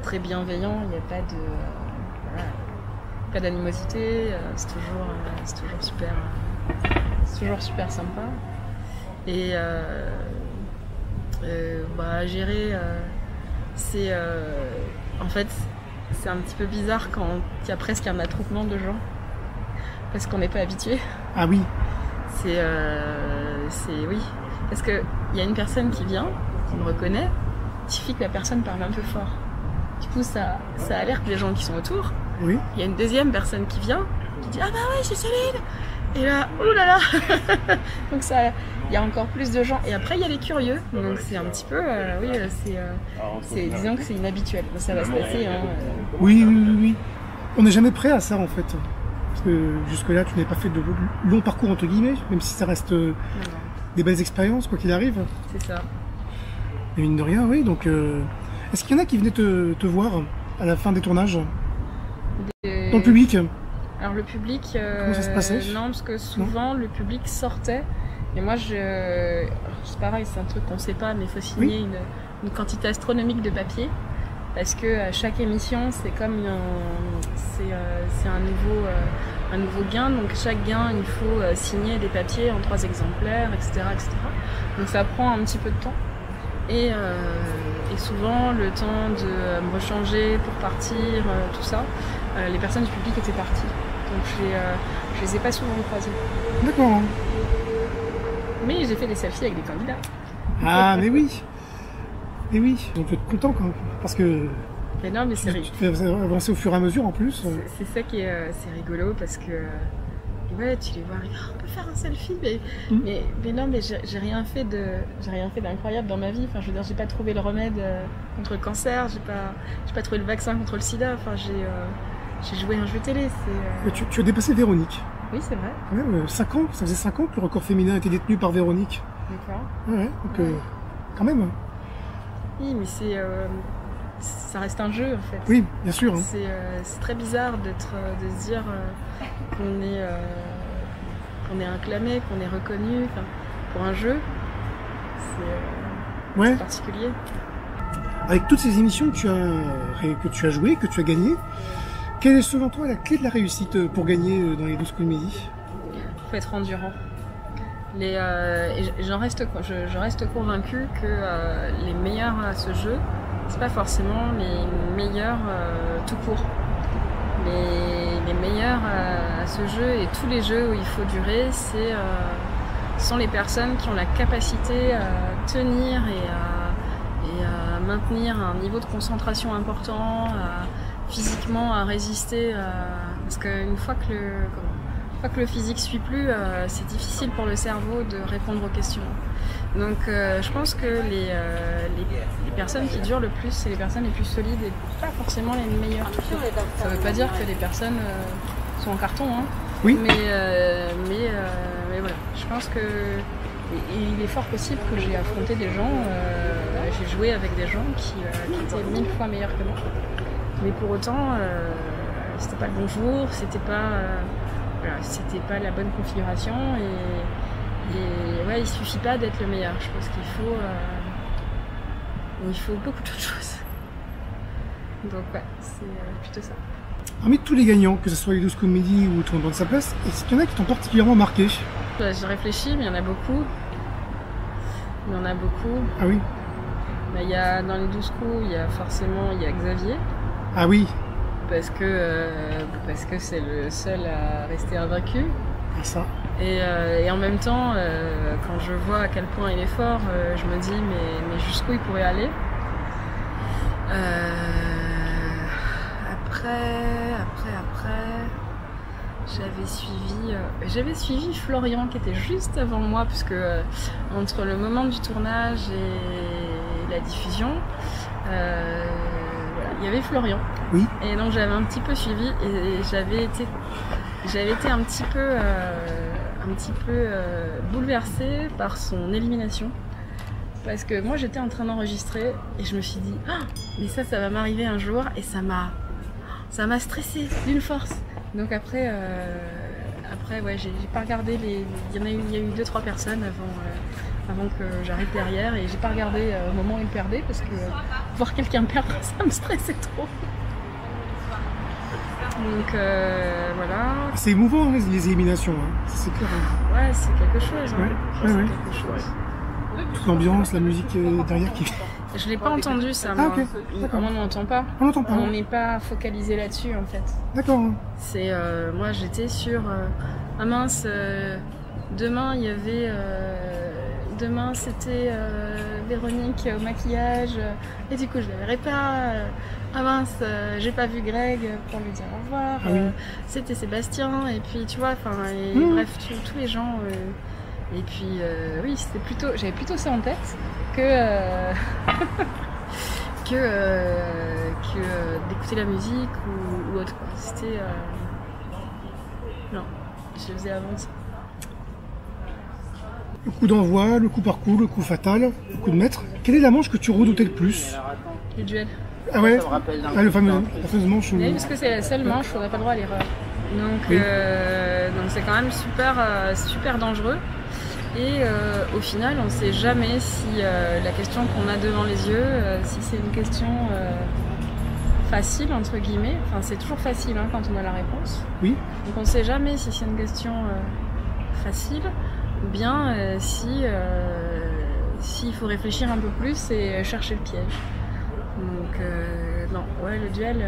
Speaker 2: très bienveillants. Il n'y a pas de... pas d'animosité. C'est toujours super sympa. Et gérer, c'est... en fait, c'est un petit peu bizarre quand il y a presque un attroupement de gens. Parce qu'on n'est pas habitué.
Speaker 1: Ah oui.
Speaker 2: Oui. Parce qu'il y a une personne qui vient, qui me reconnaît, il suffit que la personne parle un peu fort. Du coup, ça alerte les gens qui sont autour.
Speaker 1: Oui.
Speaker 2: Il y a une deuxième personne qui vient, qui dit « Ah bah ouais, c'est Céline !» Et là, oulala. Donc il y a encore plus de gens. Et après, il y a les curieux. Donc c'est un petit peu, disons que c'est inhabituel. Ça va se passer. Hein.
Speaker 1: Oui. On n'est jamais prêt à ça en fait. Parce que jusque-là, tu n'avais pas fait de long parcours entre guillemets, même si ça reste des belles expériences, quoi qu'il arrive.
Speaker 2: C'est ça.
Speaker 1: Et mine de rien, oui. Donc, est-ce qu'il y en a qui venaient te voir à la fin des tournages? Dans le public?
Speaker 2: Alors le public,
Speaker 1: comment ça se passait?
Speaker 2: non, parce que souvent le public sortait. Et moi, c'est pareil, c'est un truc qu'on sait pas, mais il faut signer une quantité astronomique de papier. Parce que à chaque émission, c'est comme c'est un nouveau gain. Donc chaque gain, il faut signer des papiers en 3 exemplaires, etc., etc. Donc ça prend un petit peu de temps. Et souvent, le temps de me rechanger pour partir, tout ça, les personnes du public étaient parties. Donc je les ai pas souvent croisées.
Speaker 1: D'accord.
Speaker 2: Mais j'ai fait des selfies avec des candidats.
Speaker 1: Ah, mais oui. Mais oui, on peut être content quand même, parce que
Speaker 2: mais non, mais
Speaker 1: tu te fais avancer au fur et à mesure en plus.
Speaker 2: C'est ça qui est rigolo, parce que ouais, tu les vois arriver, on peut faire un selfie, mais non, mais j'ai rien fait d'incroyable dans ma vie. Enfin, je veux dire, j'ai pas trouvé le remède contre le cancer, j'ai pas trouvé le vaccin contre le sida. Enfin, j'ai joué un jeu télé.
Speaker 1: Tu as dépassé Véronique.
Speaker 2: Oui, c'est vrai.
Speaker 1: Quand même, 5 ans, ça faisait 5 ans que le record féminin a été détenu par Véronique.
Speaker 2: D'accord.
Speaker 1: Ouais, donc quand même.
Speaker 2: Oui, mais ça reste un jeu en fait.
Speaker 1: Oui, bien sûr. Hein.
Speaker 2: C'est très bizarre de se dire qu'on est acclamé, qu'on est reconnu. Enfin, pour un jeu, c'est particulier.
Speaker 1: Avec toutes ces émissions que tu as jouées, que tu as gagnées, quelle est selon toi la clé de la réussite pour gagner dans les 12 comédies?
Speaker 2: Il faut être endurant. Je reste convaincue que les meilleurs à ce jeu, c'est pas forcément les meilleurs tout court. Les meilleurs à ce jeu et tous les jeux où il faut durer, sont les personnes qui ont la capacité à tenir et à maintenir un niveau de concentration important, physiquement à résister. Parce qu'une fois que le physique suit plus, c'est difficile pour le cerveau de répondre aux questions. Donc je pense que les personnes qui durent le plus, c'est les personnes les plus solides et pas forcément les meilleures. Ça ne veut pas dire que les personnes sont en carton, hein.
Speaker 1: Oui.
Speaker 2: Mais voilà, je pense que il est fort possible que j'ai affronté des gens, j'ai joué avec des gens qui étaient 1000 fois meilleurs que moi. Mais pour autant, c'était pas le bon jour, c'était pas la bonne configuration et ouais, il suffit pas d'être le meilleur. Je pense qu'il faut beaucoup d'autres choses. Donc ouais, c'est plutôt ça.
Speaker 1: Parmi tous les gagnants, que ce soit les 12 comédies ou Tout le monde de sa place, est-ce qu'il y en a qui t'ont particulièrement marqué?
Speaker 2: J'ai réfléchi, mais il y en a beaucoup.
Speaker 1: Ah oui.
Speaker 2: Dans les 12 coups, il y a Xavier.
Speaker 1: Ah oui.
Speaker 2: Parce que c'est le seul à rester invaincu.
Speaker 1: Ah ça.
Speaker 2: Et en même temps, quand je vois à quel point il est fort, je me dis mais jusqu'où il pourrait aller. Après, j'avais suivi Florian qui était juste avant moi, puisque entre le moment du tournage et la diffusion, il y avait Florian.
Speaker 1: Oui.
Speaker 2: Et donc j'avais un petit peu suivi et j'avais été un petit peu bouleversée par son élimination. Parce que moi j'étais en train d'enregistrer et je me suis dit mais ça va m'arriver un jour, et ça m'a stressée d'une force. Donc après ouais, j'ai pas regardé il y a eu 2-3 personnes avant que j'arrive derrière, et j'ai pas regardé au moment où il perdait, parce que voir quelqu'un perdre, ça me stressait trop. Donc voilà. C'est
Speaker 1: émouvant les éliminations, hein. C'est clair. Hein.
Speaker 2: Ouais, c'est quelque chose. Hein.
Speaker 1: Ouais. Quelque chose. Toute l'ambiance, la musique derrière qui...
Speaker 2: Je l'ai pas entendu ça, moi.
Speaker 1: Okay.
Speaker 2: On n'entend pas.
Speaker 1: On n'entend pas.
Speaker 2: On n'est pas focalisé là-dessus en fait.
Speaker 1: D'accord.
Speaker 2: C'est moi j'étais sur ah mince, demain il y avait demain c'était Véronique au maquillage, et du coup je la verrai pas. Ah mince, j'ai pas vu Greg pour lui dire au revoir.
Speaker 1: Ah oui.
Speaker 2: C'était Sébastien, et puis tu vois, enfin bref, tous les gens. Et puis oui, j'avais plutôt ça en tête que d'écouter la musique ou autre. C'était non, je le faisais avant ça.
Speaker 1: Le coup d'envoi, le coup par coup, le coup fatal, le coup de maître. Quelle est la manche que tu redoutais le plus?
Speaker 2: Le duel.
Speaker 1: Ah ouais, la fameuse manche où...
Speaker 2: Oui, parce que c'est la seule manche où on n'a pas le droit à l'erreur. Donc c'est quand même super dangereux. Et au final, on ne sait jamais si la question qu'on a devant les yeux, si c'est une question facile, entre guillemets. Enfin, c'est toujours facile quand on a la réponse.
Speaker 1: Oui.
Speaker 2: Donc on ne sait jamais si c'est une question facile ou bien s'il faut réfléchir un peu plus et chercher le piège. Donc non, ouais, le duel,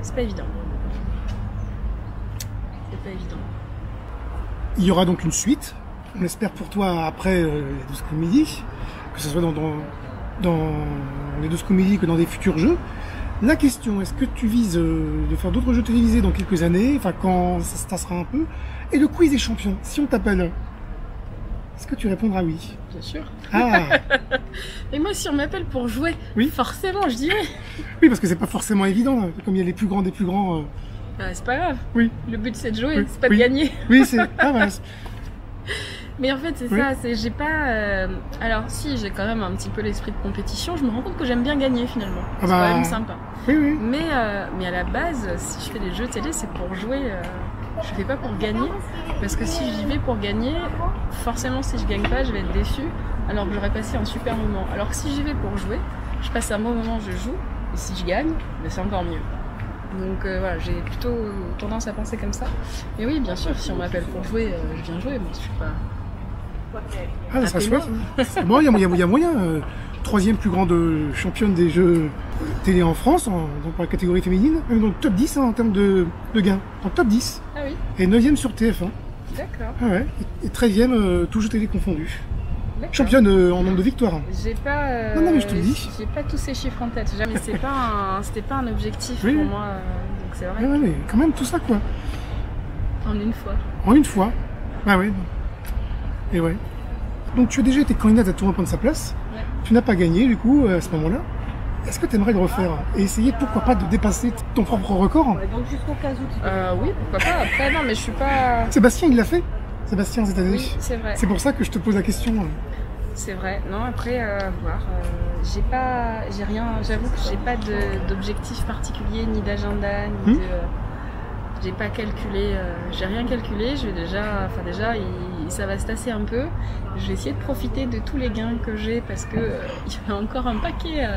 Speaker 2: c'est pas évident. C'est pas évident.
Speaker 1: Il y aura donc une suite. On espère pour toi après les 12 comédies, que ce soit dans les 12 comédies que dans des futurs jeux. La question, est-ce que tu vises de faire d'autres jeux télévisés dans quelques années, enfin quand ça se tassera un peu? Et le quiz des champions, si on t'appelle, est-ce que tu répondras oui?
Speaker 2: Bien sûr.
Speaker 1: Ah.
Speaker 2: Et moi, si on m'appelle pour jouer,
Speaker 1: oui,
Speaker 2: forcément, je dis oui.
Speaker 1: Oui, parce que c'est pas forcément évident, comme il y a les plus grands des plus grands.
Speaker 2: C'est pas grave.
Speaker 1: Oui.
Speaker 2: Le but c'est de jouer,
Speaker 1: oui.
Speaker 2: c'est pas de gagner.
Speaker 1: Oui, c'est. Ah, voilà.
Speaker 2: Mais en fait, c'est ça, j'ai pas... Alors si, j'ai quand même un petit peu l'esprit de compétition, je me rends compte que j'aime bien gagner finalement. C'est quand même sympa.
Speaker 1: Oui, oui.
Speaker 2: Mais à la base, si je fais des jeux télé, c'est pour jouer. Je fais pas pour gagner. Parce que si j'y vais pour gagner, forcément si je gagne pas, je vais être déçue. Alors que j'aurais passé un super moment. Alors que si j'y vais pour jouer, je passe un bon moment, je joue. Et si je gagne, c'est encore mieux. Donc voilà, j'ai plutôt tendance à penser comme ça. Mais oui, bien sûr, si on m'appelle pour jouer, je viens jouer. Moi, je suis pas...
Speaker 1: Ah, ça serait chouette. Bon, il y a moyen. Troisième plus grande championne des jeux télé en France, donc pour la catégorie féminine, dans le top 10 en termes de gains. En top 10.
Speaker 2: Ah oui.
Speaker 1: Et 9e sur TF1.
Speaker 2: D'accord.
Speaker 1: Ah ouais. Et 13e, tout jeu télé confondu. Championne en nombre de victoires.
Speaker 2: J'ai pas.
Speaker 1: Non, mais je te le dis.
Speaker 2: J'ai pas tous ces chiffres en tête. Jamais. C'était pas un objectif pour moi. Donc c'est vrai.
Speaker 1: Ouais, mais quand même tout ça quoi.
Speaker 2: En une fois.
Speaker 1: En une fois. Bah ouais. Et ouais. Donc tu as déjà été candidate à Tout reprendre sa place.
Speaker 2: Ouais.
Speaker 1: Tu n'as pas gagné du coup à ce moment-là. Est-ce que tu aimerais le refaire et essayer pourquoi pas de dépasser ton propre record?
Speaker 2: Donc jusqu'au cas où. Oui, pourquoi pas. Après non, mais je suis pas.
Speaker 1: Sébastien il l'a fait. Sébastien cette année.
Speaker 2: Oui, c'est vrai.
Speaker 1: C'est pour ça que je te pose la question.
Speaker 2: C'est vrai. Non, après voir. J'ai rien. J'avoue que j'ai pas d'objectif particulier ni d'agenda ni de. J'ai pas calculé, j'ai rien calculé. Je vais déjà, ça va se tasser un peu. Je vais essayer de profiter de tous les gains que j'ai parce que il y a encore un paquet.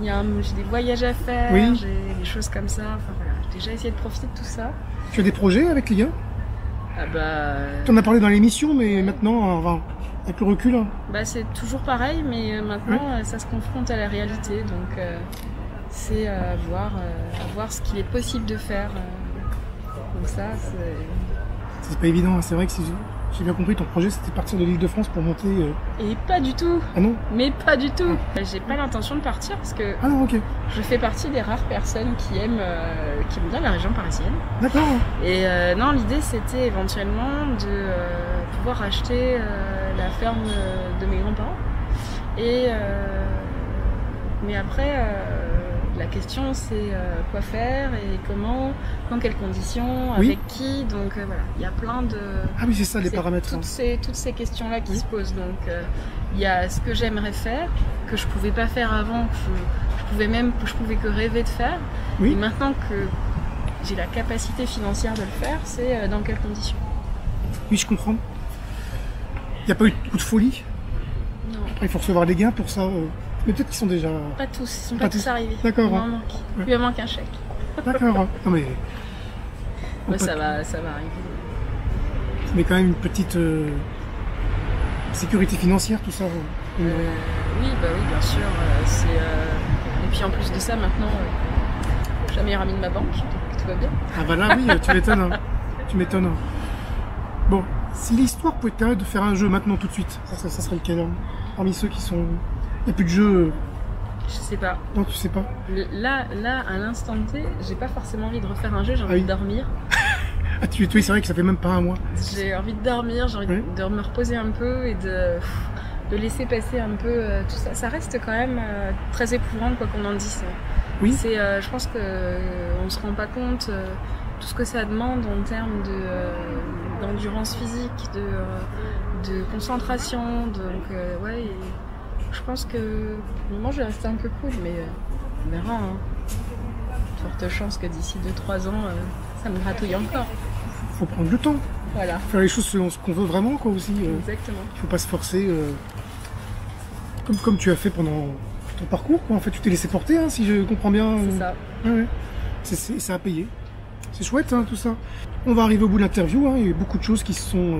Speaker 2: J'ai des voyages à faire, j'ai des choses comme ça. Enfin voilà, j'ai déjà essayé de profiter de tout ça.
Speaker 1: Tu as des projets avec les gars?
Speaker 2: Ah bah.
Speaker 1: Tu en as parlé dans l'émission, mais maintenant, avec le recul.
Speaker 2: C'est toujours pareil, mais maintenant ça se confronte à la réalité, donc c'est à voir ce qu'il est possible de faire. Donc ça,
Speaker 1: c'est pas évident, c'est vrai que si j'ai bien compris, ton projet c'était partir de l'Île-de-France pour monter...
Speaker 2: Et pas du tout.
Speaker 1: Ah non?
Speaker 2: Mais pas du tout. J'ai pas l'intention de partir parce que je fais partie des rares personnes qui aiment bien la région parisienne.
Speaker 1: D'accord.
Speaker 2: Et non, l'idée c'était éventuellement de pouvoir acheter la ferme de mes grands-parents. Mais après... la question c'est quoi faire et comment, dans quelles conditions, avec qui, donc voilà, il y a plein de...
Speaker 1: Ah oui, c'est ça les paramètres.
Speaker 2: Toutes ces questions-là qui se posent, donc il y a ce que j'aimerais faire, que je pouvais pas faire avant, que je pouvais que rêver de faire, et maintenant que j'ai la capacité financière de le faire, c'est dans quelles conditions.
Speaker 1: Oui, je comprends. Il n'y a pas eu de coup de folie?
Speaker 2: Non.
Speaker 1: Il faut recevoir des gains pour ça mais peut-être qu'ils sont déjà...
Speaker 2: Pas tous, ils sont pas tous arrivés.
Speaker 1: D'accord.
Speaker 2: Il me manque un chèque.
Speaker 1: D'accord. Non mais...
Speaker 2: ça va arriver.
Speaker 1: Mais quand même une petite sécurité financière, tout ça.
Speaker 2: Oui, bien sûr. Et puis en plus de ça, maintenant, j'ai la meilleure amie de ma banque, donc tout va bien. Ah
Speaker 1: bah là, oui, tu m'étonnes. Tu m'étonnes. Bon, si l'histoire pouvait être capable de faire un jeu maintenant tout de suite, ça serait lequel parmi ceux qui sont... Il n'y a plus de jeu.
Speaker 2: Je sais pas.
Speaker 1: Non, tu sais pas.
Speaker 2: Là, à l'instant T, j'ai pas forcément envie de refaire un jeu, j'ai envie de dormir.
Speaker 1: Oui, c'est vrai que ça fait même pas un mois.
Speaker 2: J'ai envie de dormir, j'ai envie de me reposer un peu et de laisser passer un peu tout ça. Ça reste quand même très éprouvant, quoi qu'on en dise.
Speaker 1: Oui.
Speaker 2: Je pense qu'on se rend pas compte tout ce que ça demande en termes d'endurance physique, de concentration. Donc, je pense que au moment je vais rester un peu cool, mais on verra. Forte chance que d'ici 2-3 ans, ça me gratouille encore.
Speaker 1: faut prendre le temps.
Speaker 2: Voilà.
Speaker 1: Faire les choses selon ce qu'on veut vraiment, quoi, aussi.
Speaker 2: Exactement.
Speaker 1: Il faut pas se forcer, comme tu as fait pendant ton parcours, quoi. En fait, tu t'es laissé porter, hein, si je comprends bien.
Speaker 2: C'est ça.
Speaker 1: Ouais. Ça a payé. C'est chouette, hein, tout ça. On va arriver au bout de l'interview, hein. Il y a eu beaucoup de choses qui sont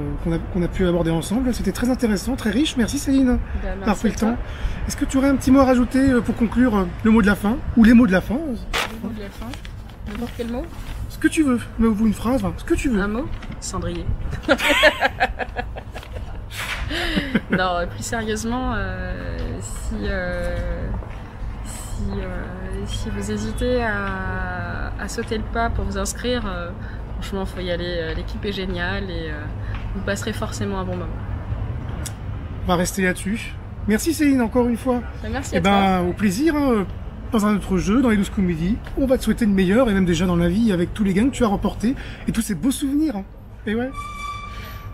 Speaker 1: qu'on a pu aborder ensemble. C'était très intéressant, très riche. Merci Céline d'avoir pris le temps. Est-ce que tu aurais un petit mot à rajouter pour conclure le mot de la fin, ou les mots de la fin?
Speaker 2: Le mot de la fin. N'importe quel mot?
Speaker 1: Ce que tu veux, mais ou une phrase, ce que tu veux.
Speaker 2: Un mot? Cendrier. Non, plus sérieusement, si vous hésitez à sauter le pas pour vous inscrire, franchement, il faut y aller. L'équipe est géniale et vous passerez forcément un bon moment.
Speaker 1: On va rester là-dessus. Merci Céline, encore une fois.
Speaker 2: Merci à toi.
Speaker 1: Au plaisir. Hein, dans un autre jeu, dans les 12 comédies. On va te souhaiter le meilleur, et même déjà dans la vie, avec tous les gains que tu as remportés et tous ces beaux souvenirs. Hein. Et ouais.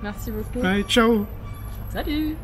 Speaker 2: Merci beaucoup.
Speaker 1: Allez, ciao.
Speaker 2: Salut.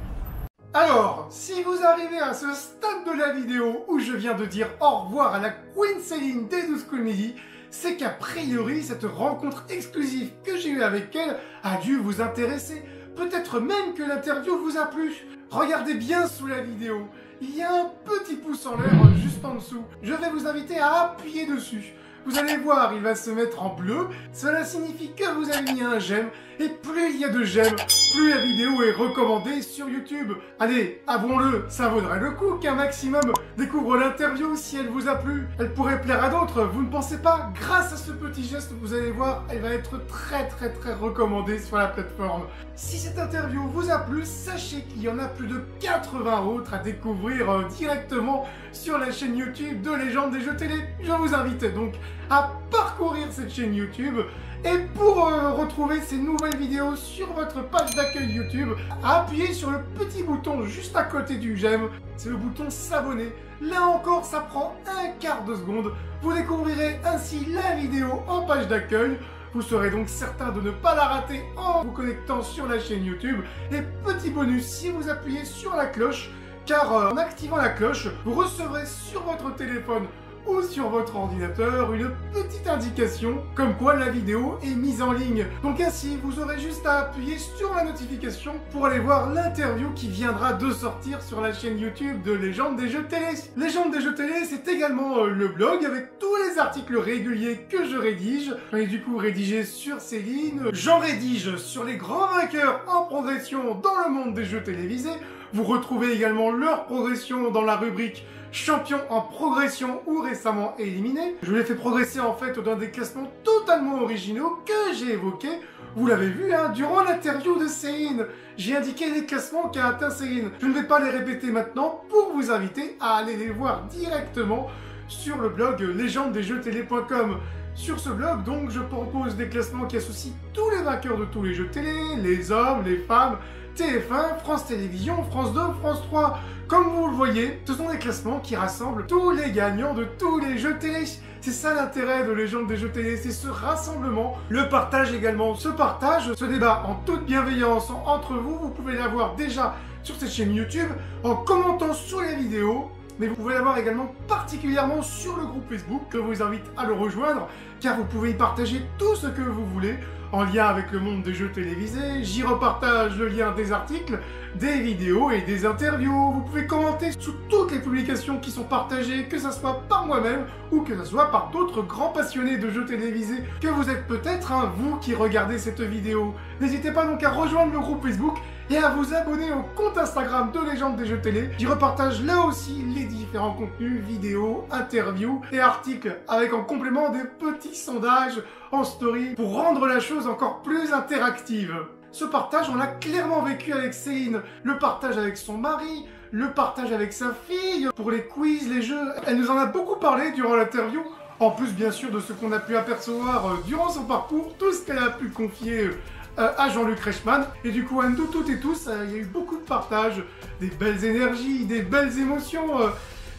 Speaker 1: Alors, si vous arrivez à ce stade de la vidéo où je viens de dire au revoir à la Queen Céline des 12 comédies, c'est qu'a priori, cette rencontre exclusive que j'ai eue avec elle a dû vous intéresser. Peut-être même que l'interview vous a plu. Regardez bien sous la vidéo. Il y a un petit pouce en l'air juste en dessous. Je vais vous inviter à appuyer dessus. Vous allez voir, il va se mettre en bleu. Cela signifie que vous avez mis un j'aime. Et plus il y a de j'aime, plus la vidéo est recommandée sur YouTube. Allez, avouons-le, ça vaudrait le coup qu'un maximum découvre l'interview si elle vous a plu. Elle pourrait plaire à d'autres, vous ne pensez pas? Grâce à ce petit geste, vous allez voir, elle va être très recommandée sur la plateforme. Si cette interview vous a plu, sachez qu'il y en a plus de 80 autres à découvrir directement sur la chaîne YouTube de Légende des jeux télé. Je vous invite donc à parcourir cette chaîne YouTube. Et pour retrouver ces nouvelles vidéos sur votre page d'accueil YouTube, appuyez sur le petit bouton juste à côté du j'aime. C'est le bouton s'abonner. Là encore, ça prend un quart de seconde. Vous découvrirez ainsi la vidéo en page d'accueil. Vous serez donc certain de ne pas la rater en vous connectant sur la chaîne YouTube. Et petit bonus, si vous appuyez sur la cloche, car en activant la cloche, vous recevrez sur votre téléphone ou sur votre ordinateur une petite indication comme quoi la vidéo est mise en ligne. Donc ainsi, vous aurez juste à appuyer sur la notification pour aller voir l'interview qui viendra de sortir sur la chaîne YouTube de Légende des jeux télé. Légende des jeux télé, c'est également le blog avec tous les articles réguliers que je rédige. J'en ai du coup rédigé sur Céline, j'en rédige sur les grands vainqueurs en progression dans le monde des jeux télévisés. Vous retrouvez également leur progression dans la rubrique champion en progression ou récemment éliminé. Je l'ai fait progresser en fait dans des classements totalement originaux que j'ai évoqués. Vous l'avez vu hein, durant l'interview de Céline. J'ai indiqué les classements qu'a atteint Céline. Je ne vais pas les répéter maintenant pour vous inviter à aller les voir directement sur le blog légendesjeuxtélé.com. Sur ce blog, donc, je propose des classements qui associent tous les vainqueurs de tous les jeux télé, les hommes, les femmes, TF1, France Télévisions, France 2, France 3. Comme vous le voyez, ce sont des classements qui rassemblent tous les gagnants de tous les jeux télé. C'est ça l'intérêt de Légende des jeux télé, c'est ce rassemblement. Le partage également, ce partage, ce débat en toute bienveillance entre vous, vous pouvez l'avoir déjà sur cette chaîne YouTube en commentant sous les vidéos. Mais vous pouvez l'avoir également particulièrement sur le groupe Facebook. Je vous invite à le rejoindre car vous pouvez y partager tout ce que vous voulez en lien avec le monde des jeux télévisés. J'y repartage le lien des articles, des vidéos et des interviews. Vous pouvez commenter sous toutes les publications qui sont partagées, que ce soit par moi-même ou que ce soit par d'autres grands passionnés de jeux télévisés que vous êtes peut-être, hein, vous qui regardez cette vidéo. N'hésitez pas donc à rejoindre le groupe Facebook et à vous abonner au compte Instagram de Légende des jeux télé. J'y repartage là aussi les différents contenus, vidéos, interviews et articles avec en complément des petits sondages en story pour rendre la chose encore plus interactive. Ce partage, on l'a clairement vécu avec Céline. Le partage avec son mari, le partage avec sa fille, pour les quiz, les jeux. Elle nous en a beaucoup parlé durant l'interview. En plus, bien sûr, de ce qu'on a pu apercevoir durant son parcours, tout ce qu'elle a pu confier à Jean-Luc Reichmann. Et du coup, à nous toutes et tous, il y a eu beaucoup de partage, des belles énergies, des belles émotions.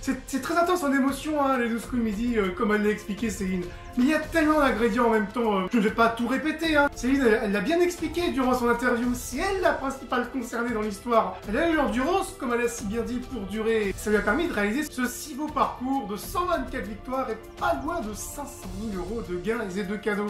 Speaker 1: C'est très intense en émotion, hein, les 12 comédies, comme elle l'a expliqué Céline. Mais il y a tellement d'ingrédients en même temps, je ne vais pas tout répéter. Hein. Céline, elle l'a bien expliqué durant son interview. C'est elle la principale concernée dans l'histoire. Elle a eu l'endurance, comme elle a si bien dit, pour durer. Ça lui a permis de réaliser ce si beau parcours de 124 victoires et pas loin de 500 000 € de gains et de cadeaux.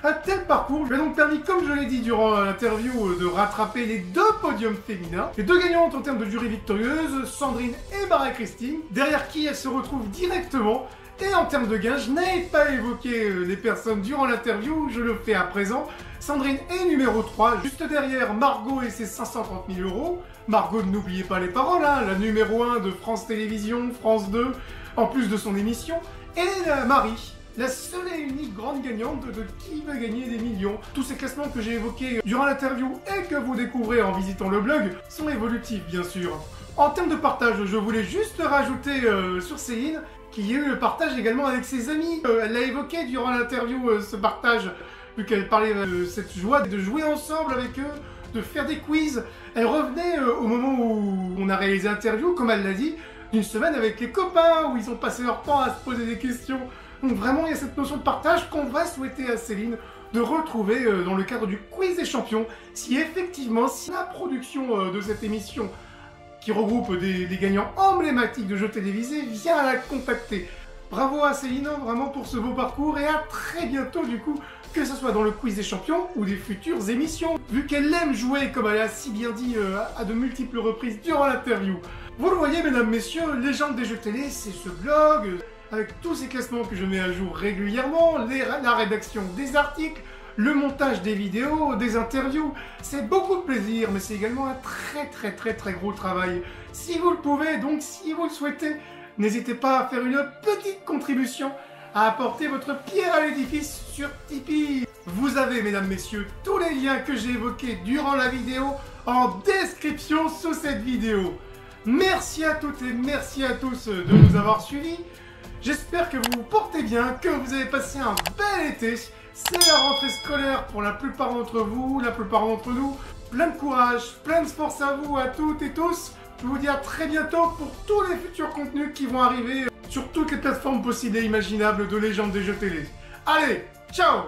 Speaker 1: Un tel parcours lui a donc permis, comme je l'ai dit durant l'interview, de rattraper les 2 podiums féminins. Les 2 gagnantes en termes de jury victorieuse, Sandrine et Marie-Christine, derrière qui elles se retrouvent directement. Et en termes de gains, je n'avais pas évoqué les personnes durant l'interview, je le fais à présent. Sandrine est numéro 3, juste derrière Margot et ses 530 000 euros. Margot, n'oubliez pas les paroles, hein, la numéro 1 de France Télévisions, France 2, en plus de son émission. Et Marie, la seule et unique grande gagnante de Qui veut gagner des millions. Tous ces classements que j'ai évoqués durant l'interview et que vous découvrez en visitant le blog sont évolutifs, bien sûr. En termes de partage, je voulais juste rajouter sur Céline qu'il y a eu le partage également avec ses amis. Elle l'a évoqué durant l'interview, ce partage, vu qu'elle parlait de cette joie de jouer ensemble avec eux, de faire des quiz. Elle revenait au moment où on a réalisé l'interview, comme elle l'a dit, d'une semaine avec les copains, où ils ont passé leur temps à se poser des questions. Donc vraiment, il y a cette notion de partage qu'on va souhaiter à Céline de retrouver dans le cadre du quiz des champions, si effectivement, si la production de cette émission qui regroupe des gagnants emblématiques de jeux télévisés vient la contacter. Bravo à Céline, vraiment pour ce beau parcours et à très bientôt du coup, que ce soit dans le quiz des champions ou des futures émissions, vu qu'elle aime jouer comme elle a si bien dit à de multiples reprises durant l'interview. Vous le voyez mesdames, messieurs, Légende des jeux télé, c'est ce blog avec tous ces classements que je mets à jour régulièrement, la rédaction des articles, le montage des vidéos, des interviews. C'est beaucoup de plaisir, mais c'est également un très gros travail. Si vous le pouvez, donc si vous le souhaitez, n'hésitez pas à faire une petite contribution, à apporter votre pierre à l'édifice sur Tipeee. Vous avez, mesdames, messieurs, tous les liens que j'ai évoqués durant la vidéo en description sous cette vidéo. Merci à toutes et merci à tous de nous avoir suivis. J'espère que vous vous portez bien, que vous avez passé un bel été. C'est la rentrée scolaire pour la plupart d'entre vous, la plupart d'entre nous. Plein de courage, plein de force à vous, à toutes et tous. Je vous dis à très bientôt pour tous les futurs contenus qui vont arriver sur toutes les plateformes possibles et imaginables de Légende des jeux télé. Allez, ciao!